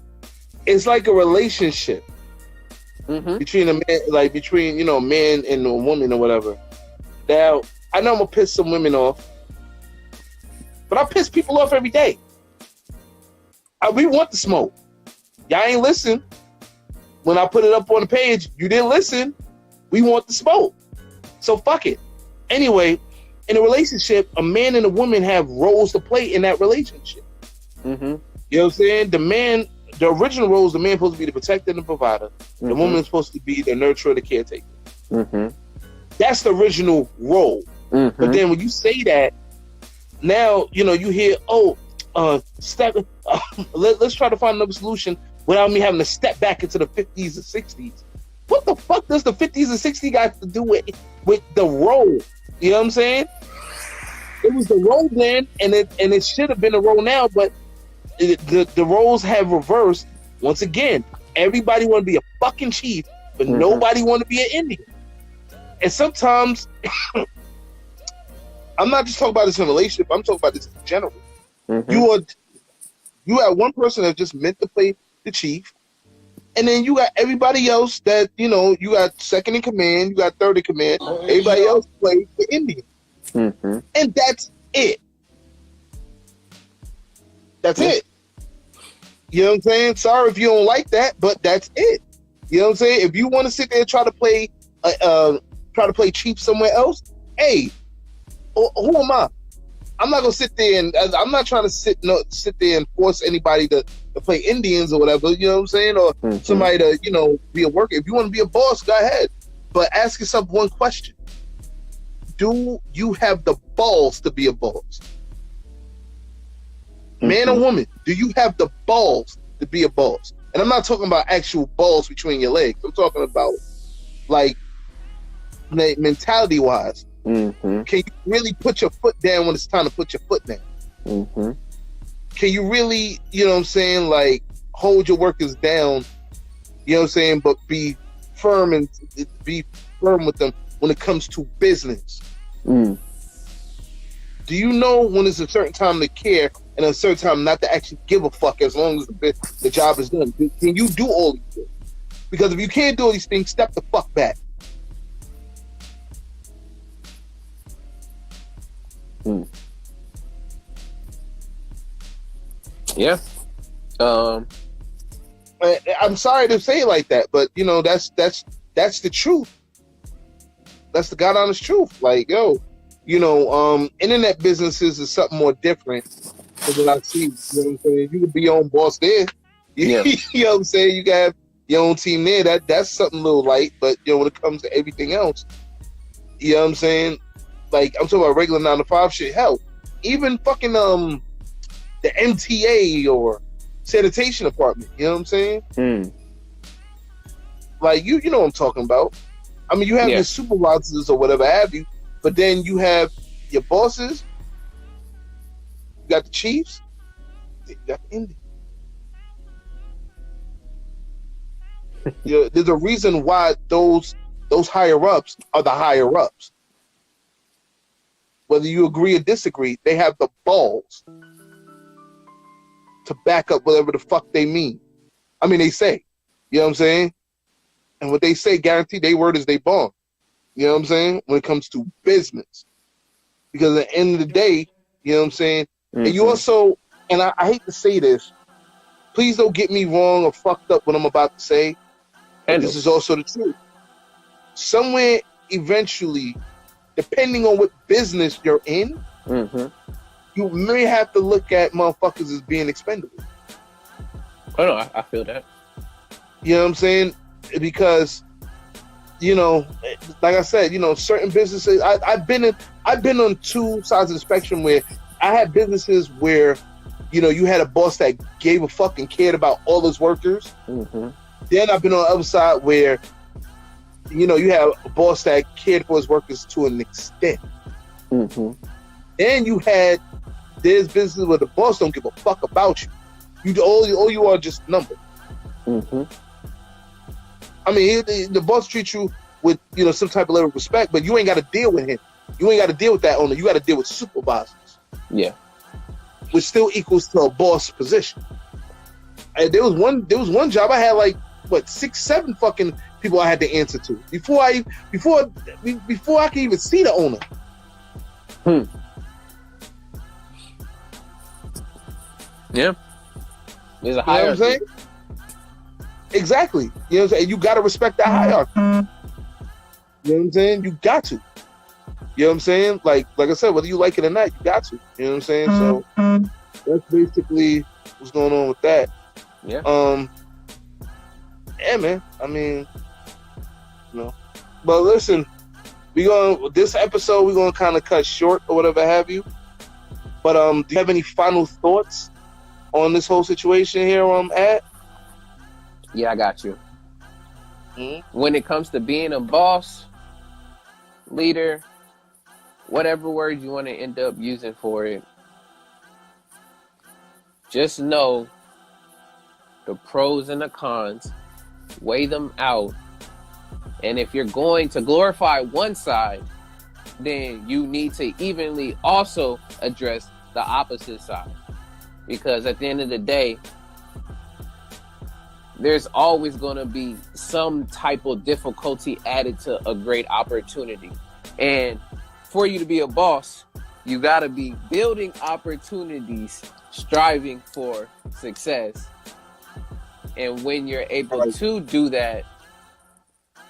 It's like a relationship between a man, like between, a man and a woman or whatever. Now, I know I'm gonna piss some women off, but I piss people off every day. We want the smoke. Y'all ain't listen. When I put it up on the page, you didn't listen. We want the smoke. So fuck it. Anyway, in a relationship, a man and a woman have roles to play in that relationship. You know what I'm saying? The original role is the man supposed to be the protector and the provider. The woman is supposed to be the nurturer, the caretaker. That's the original role. But then when you say that, now, you hear, let's try to find another solution without me having to step back into the 50s and 60s. What the fuck does the 50s and 60s got to do with the role? You know what I'm saying? It was the role then, and it should have been a role now, but the roles have reversed. Once again, everybody want to be a fucking chief, but nobody want to be an Indian. And sometimes, I'm not just talking about this in a relationship, I'm talking about this in general. You have one person that's just meant to play the chief, and then you got everybody else that, you got second in command, you got third in command, everybody else plays the Indian. And that's it. That's it. You know what I'm saying? Sorry if you don't like that, but that's it. You know what I'm saying? If you want to sit there and try to play chief somewhere else, hey, who am I? I'm not gonna sit there and I'm not trying to sit there and force anybody to play Indians or whatever. You know what I'm saying? Or somebody to be a worker. If you want to be a boss, go ahead. But ask yourself one question: do you have the balls to be a boss? Man or woman, do you have the balls to be a boss? And I'm not talking about actual balls between your legs. I'm talking about like mentality wise. Can you really put your foot down when it's time to put your foot down? Can you really, like hold your workers down, but be firm with them when it comes to business? Do you know when it's a certain time to care and a certain time not to actually give a fuck as long as the job is done? Can you do all these things? Because if you can't do all these things, step the fuck back. Yeah. I'm sorry to say it like that, but that's the truth. That's the God honest truth. Like, internet businesses is something more different than I see. You know what I'm saying? You can be your own boss there. You know what I'm saying? You can have your own team there. That's something a little light, but when it comes to everything else, you know what I'm saying? Like, I'm talking about regular 9 to 5 shit. Hell, even fucking the MTA or sanitation department. You know what I'm saying? Like, you know what I'm talking about. I mean, you have your supervisors or whatever have you, but then you have your bosses. You got the chiefs. You got the Indians. There's a reason why those higher ups are the higher ups. Whether you agree or disagree, they have the balls to back up whatever the fuck they mean. I mean, they say. You know what I'm saying? And what they say, guaranteed, their word is they bond. You know what I'm saying? When it comes to business. Because at the end of the day, you know what I'm saying? And you also, and I hate to say this, please don't get me wrong or fucked up what I'm about to say. And this is also the truth. Somewhere, eventually, depending on what business you're in, you may have to look at motherfuckers as being expendable. Oh no, I feel that. You know what I'm saying? Because, like I said, certain businesses. I've been on two sides of the spectrum where I had businesses where, you had a boss that gave a fuck and cared about all his workers. Then I've been on the other side where, you have a boss that cared for his workers to an extent. Then you had there's businesses where the boss don't give a fuck about you. All you are just number. I mean, the boss treats you with, some type of level of respect, but you ain't got to deal with him. You ain't got to deal with that owner. You got to deal with supervisors. Yeah. Which still equals to a boss position. And there was one job I had like 6, 7 fucking people I had to answer to before I could even see the owner. Yeah. There's a hierarchy. You know what I'm saying? Exactly. You know what I'm saying? You gotta respect that hierarchy. You know what I'm saying? You got to. You know what I'm saying? Like I said, whether you like it or not, you got to. You know what I'm saying? So that's basically what's going on with that. Yeah. Yeah, man. I mean, But listen, this episode we're gonna kind of cut short or whatever have you. But do you have any final thoughts on this whole situation here where I'm at? Yeah, I got you. Mm-hmm. When it comes to being a boss, leader, whatever word you want to end up using for it, just know the pros and the cons, weigh them out, and if you're going to glorify one side, then you need to evenly also address the opposite side. Because at the end of the day, there's always going to be some type of difficulty added to a great opportunity. And for you to be a boss, you got to be building opportunities, striving for success. And when you're able to do that,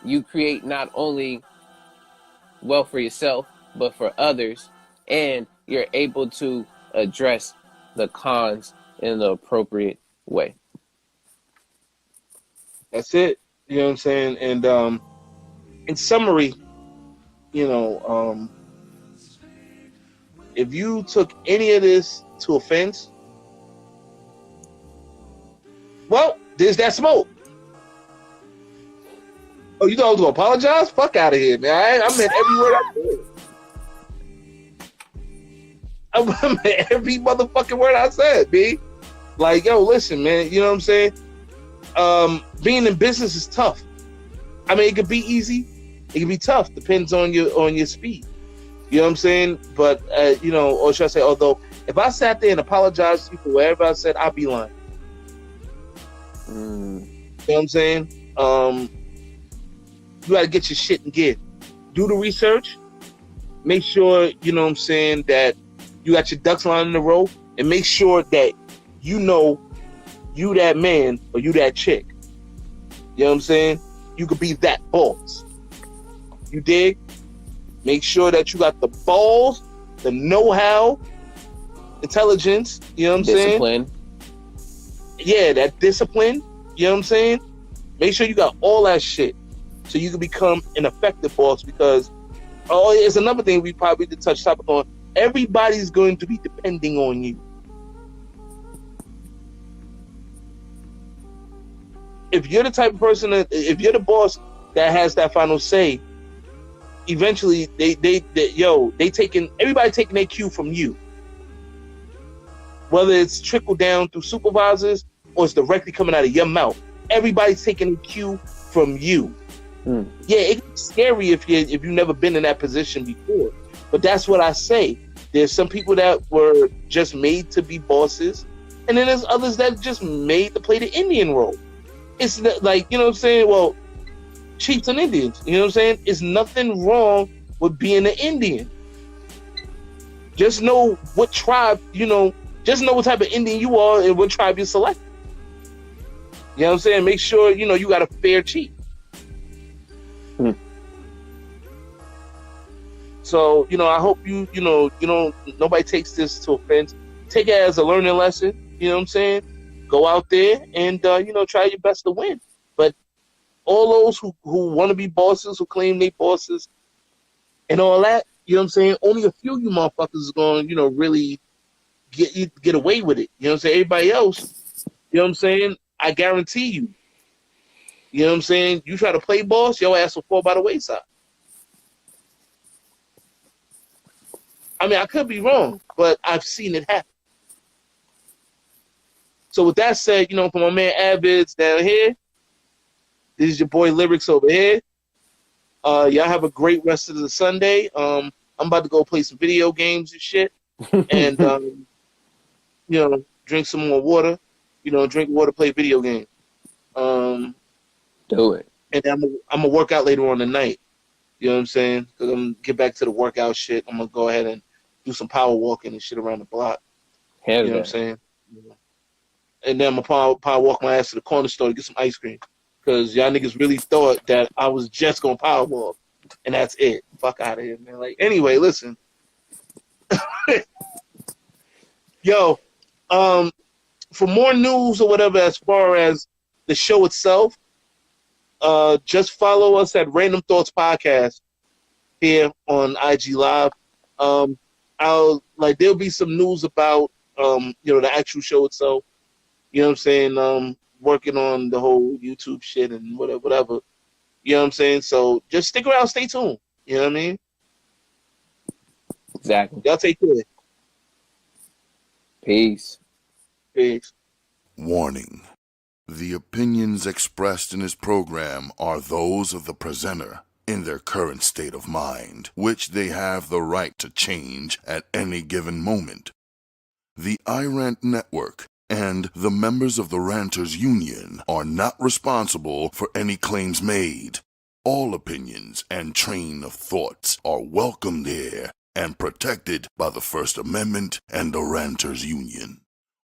you create not only wealth for yourself, but for others. And you're able to address the cons in the appropriate way. That's it. You know what I'm saying? And in summary, if you took any of this to offense, well, there's that smoke. Oh, you thought I was gonna apologize? Fuck out of here, man. I meant every word I said. I meant every motherfucking word I said, B. Like, yo, listen, man. You know what I'm saying? Being in business is tough. I mean, it could be easy, it can be tough. Depends on your speed. You know what I'm saying? But or should I say, although if I sat there and apologized to you for whatever I said, I'd be lying. You know what I'm saying? You gotta get your shit in gear. Do the research. Make sure, you know what I'm saying, that you got your ducks lined in a row, and make sure that you that man or you that chick. You know what I'm saying? You could be that boss. You dig? Make sure that you got the balls, the know-how, intelligence, you know what I'm saying? Yeah, that discipline, you know what I'm saying? Make sure you got all that shit so you can become an effective boss, because it's another thing we probably did touch topic on. Everybody's going to be depending on you. If you're the type of person if you're the boss that has that final say, eventually everybody taking their cue from you. Whether it's trickle down through supervisors or it's directly coming out of your mouth, everybody's taking a cue from you. Yeah, it's scary if you've never been in that position before. But that's what I say. There's some people that were just made to be bosses, and then there's others that just made to play the Indian role. It's like, you know what I'm saying? Well, chiefs and Indians, you know what I'm saying? It's nothing wrong with being an Indian. Just know what tribe, just know what type of Indian you are and what tribe you select. You know what I'm saying? Make sure, you got a fair chief. So, I hope nobody takes this to offense. Take it as a learning lesson, you know what I'm saying? Go out there and, try your best to win. But all those who want to be bosses, who claim they bosses and all that, you know what I'm saying? Only a few of you motherfuckers is going to, really get away with it. You know what I'm saying? Everybody else, you know what I'm saying? I guarantee you. You know what I'm saying? You try to play boss, your ass will fall by the wayside. I mean, I could be wrong, but I've seen it happen. So with that said, for my man Abids down here, This is your boy Lyrics over here. Y'all have a great rest of the Sunday. I'm about to go play some video games and shit, and drink some more water. Drink water, play video games. Do it. And I'm gonna work out later on tonight. You know what I'm saying? Because I'm gonna get back to the workout shit. I'm gonna go ahead and do some power walking and shit around the block. Hell You know what I'm saying? And then I'm gonna power walk my ass to the corner store to get some ice cream. Because y'all niggas really thought that I was just gonna power walk, and that's it. Fuck out of here, man. Like, anyway, listen. Yo, for more news or whatever as far as the show itself, just follow us at Randumb Thoughtz Podcast here on IG Live. There'll be some news about the actual show itself. You know what I'm saying? Working on the whole YouTube shit and whatever. You know what I'm saying? So just stick around, stay tuned. You know what I mean? Exactly. Y'all take care. Peace. Peace. Warning. The opinions expressed in this program are those of the presenter in their current state of mind, which they have the right to change at any given moment. The iRant Network and the members of the Ranters Union are not responsible for any claims made. All opinions and train of thoughts are welcomed here and protected by the First Amendment and the Ranters Union.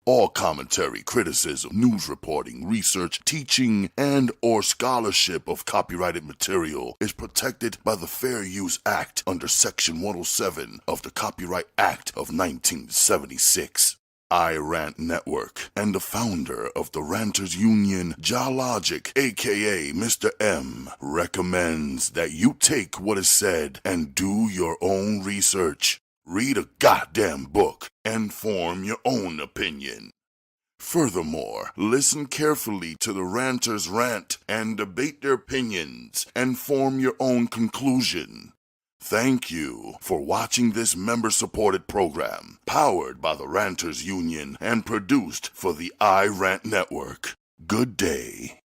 All commentary, criticism, news reporting, research, teaching, and or scholarship of copyrighted material is protected by the Fair Use Act under Section 107 of the Copyright Act of 1976. iRant Network and the founder of the Ranters Union, Jalogic, aka Mr. M, recommends that you take what is said and do your own research. Read a goddamn book and form your own opinion. Furthermore, listen carefully to the ranters rant and debate their opinions and form your own conclusion. Thank you for watching this member-supported program, powered by the Ranters Union and produced for the iRant Network. Good day.